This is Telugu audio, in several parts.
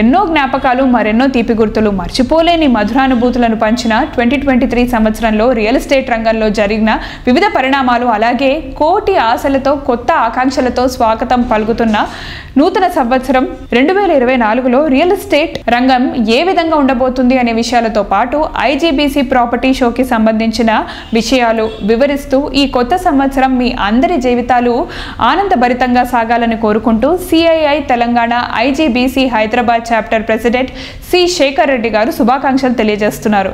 ఎన్నో జ్ఞాపకాలు మరెన్నో తీపి గుర్తులు మర్చిపోలేని మధురానుభూతులను పంచిన 2023 సంవత్సరంలో రియల్ ఎస్టేట్ రంగంలో జరిగిన వివిధ పరిణామాలు అలాగే కోటి ఆశలతో కొత్త ఆకాంక్షలతో స్వాగతం పలుకుతున్న నూతన సంవత్సరం 2024లో రియల్ ఎస్టేట్ రంగం ఏ విధంగా ఉండబోతుంది అనే విషయాలతో పాటు ఐజీబీసీ ప్రాపర్టీ షోకి సంబంధించిన విషయాలు వివరిస్తూ ఈ కొత్త సంవత్సరం మీ అందరి జీవితాలు ఆనందభరితంగా సాగాలని కోరుకుంటూ CII Telangana IGBC Hyderabad chapter president C Shekhar Reddy garu శుభాకాంక్షలు తెలియజేస్తున్నారు.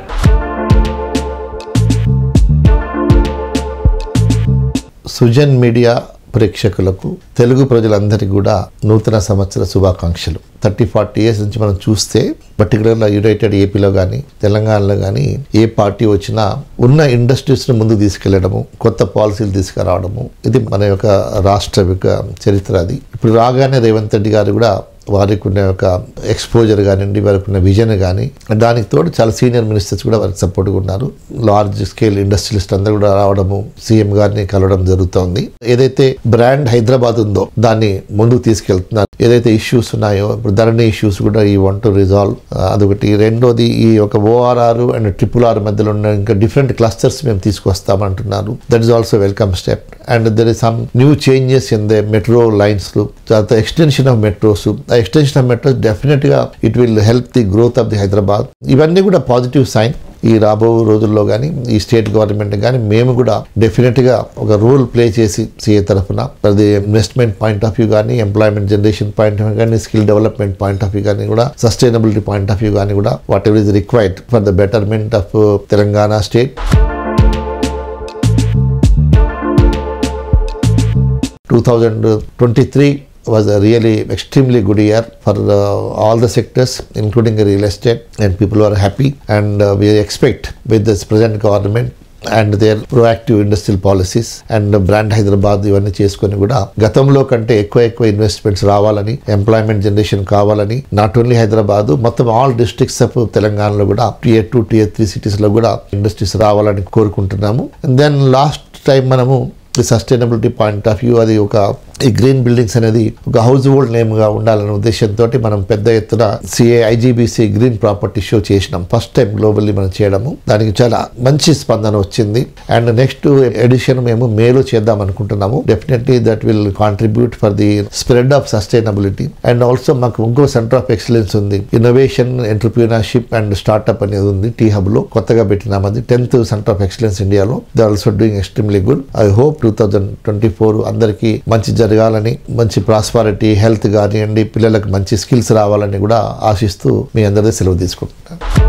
సుజన్ మీడియా ప్రేక్షకులకు తెలుగు ప్రజలందరికీ కూడా నూతన సంవత్సర శుభాకాంక్షలు. 30-40 years నుంచి మనం చూస్తే పర్టికులర్గా యునైటెడ్ ఏపీలో కానీ తెలంగాణలో కానీ ఏ పార్టీ వచ్చినా ఉన్న ఇండస్ట్రీస్ను ముందుకు తీసుకెళ్లడము, కొత్త పాలసీలు తీసుకురావడము, ఇది మన యొక్క రాష్ట్ర యొక్క చరిత్ర. అది ఇప్పుడు రాగానే రేవంత్ రెడ్డి గారు కూడా వారికి ఉన్న యొక్క ఎక్స్పోజర్ కానివ్వండి, వారికి ఉన్న విజన్ కానీ, దానికి తోడు చాలా సీనియర్ మినిస్టర్స్ కూడా వారికి సపోర్ట్గా ఉన్నారు. లార్జ్ స్కేల్ ఇండస్ట్రియలిస్ట్ అందరూ కూడా రావడము, సీఎం గారిని కలవడం జరుగుతోంది. ఏదైతే బ్రాండ్ హైదరాబాద్ ఉందో దాన్ని ముందుకు తీసుకెళ్తున్నారు. ఏదైతే ఇష్యూస్ ఉన్నాయో ఇప్పుడు ధరణి ఇష్యూస్ కూడా ఈ వాంట్ టు రిజాల్వ్, అదొకటి. రెండోది ఈ యొక్క ORR అండ్ RRR మధ్యలో ఉన్న ఇంకా డిఫరెంట్ క్లస్టర్స్ మేము తీసుకొస్తామంటున్నారు. That is also welcome step. And there is some new changes in the metro lines, తర్వాత extension of metros. Extension of metros డెఫినెట్గా it will help the growth of the Hyderabad. ఇవన్నీ కూడా పాజిటివ్ సైన్. ఈ రాబో రోజుల్లో కానీ ఈ స్టేట్ గవర్నమెంట్ కానీ మేము కూడా డెఫినెట్గా ఒక రోల్ ప్లే చేసి సిఏ తరఫున అది ఇన్వెస్ట్మెంట్ పాయింట్ ఆఫ్ వ్యూ కానీ, employment generation point of view కానీ, skill development point of view కానీ కూడా, సస్టైనబిలిటీ పాయింట్ ఆఫ్ వ్యూ కానీ కూడా whatever is required for the betterment of Telangana state. 2023 was a really extremely good year for all the sectors, including the real estate, and people are happy. And we expect with this present government and their proactive industrial policies and brand Hyderabad ఇవన్నీ చేసుకొని కూడా గతంలో కంటే ఎక్కువ ఇన్వెస్ట్మెంట్స్ రావాలని, ఎంప్లాయ్మెంట్ జనరేషన్ కావాలని, నాట్ ఓన్లీ హైదరాబాద్ మొత్తం ఆల్ డిస్ట్రిక్ట్స్ ఆఫ్ తెలంగాణలో కూడా Tier 2, Tier 3 సిటీస్లో కూడా ఇండస్ట్రీస్ రావాలని కోరుకుంటున్నాము. దెన్ లాస్ట్ టైం మనము సస్టైనబిలిటీ పాయింట్ ఆఫ్ వ్యూ అది ఒక ఈ గ్రీన్ బిల్డింగ్స్ అనేది ఒక హౌస్ హోల్డ్ నేమ్గా ఉండాలనే ఉద్దేశంతో మనం పెద్ద ఎత్తున ఐజీబీసీ గ్రీన్ ప్రాపర్టీ షో చేసినాం. ఫస్ట్ టైం గ్లోబల్లీ మనం చేయడము. దానికి చాలా మంచి స్పందన వచ్చింది. అండ్ నెక్స్ట్ ఎడిషన్ మేము మేలో చేద్దాం అనుకుంటున్నాము. Definitely that will contribute for the spread of sustainability. And also మాకు ఇంకో సెంటర్ ఆఫ్ ఎక్సలెన్స్ ఉంది, ఇన్నోవేషన్, ఎంటర్ప్రీనర్షిప్ అండ్ స్టార్ట్అప్ అనేది ఉంది. టీ హబ్ లో కొత్తగా పెట్టినాం. అది 10th సెంటర్ ఆఫ్ ఎక్సలెన్స్ ఇండియాలో. They also doing extremely good. I hope 2024 అందరికీ మంచి జరగాలని, మంచి ప్రాస్పారిటీ, హెల్త్ కానివ్వండి, పిల్లలకు మంచి స్కిల్స్ రావాలని కూడా ఆశిస్తూ మీ అందరికీ సెలవు తీసుకుంటున్నాను.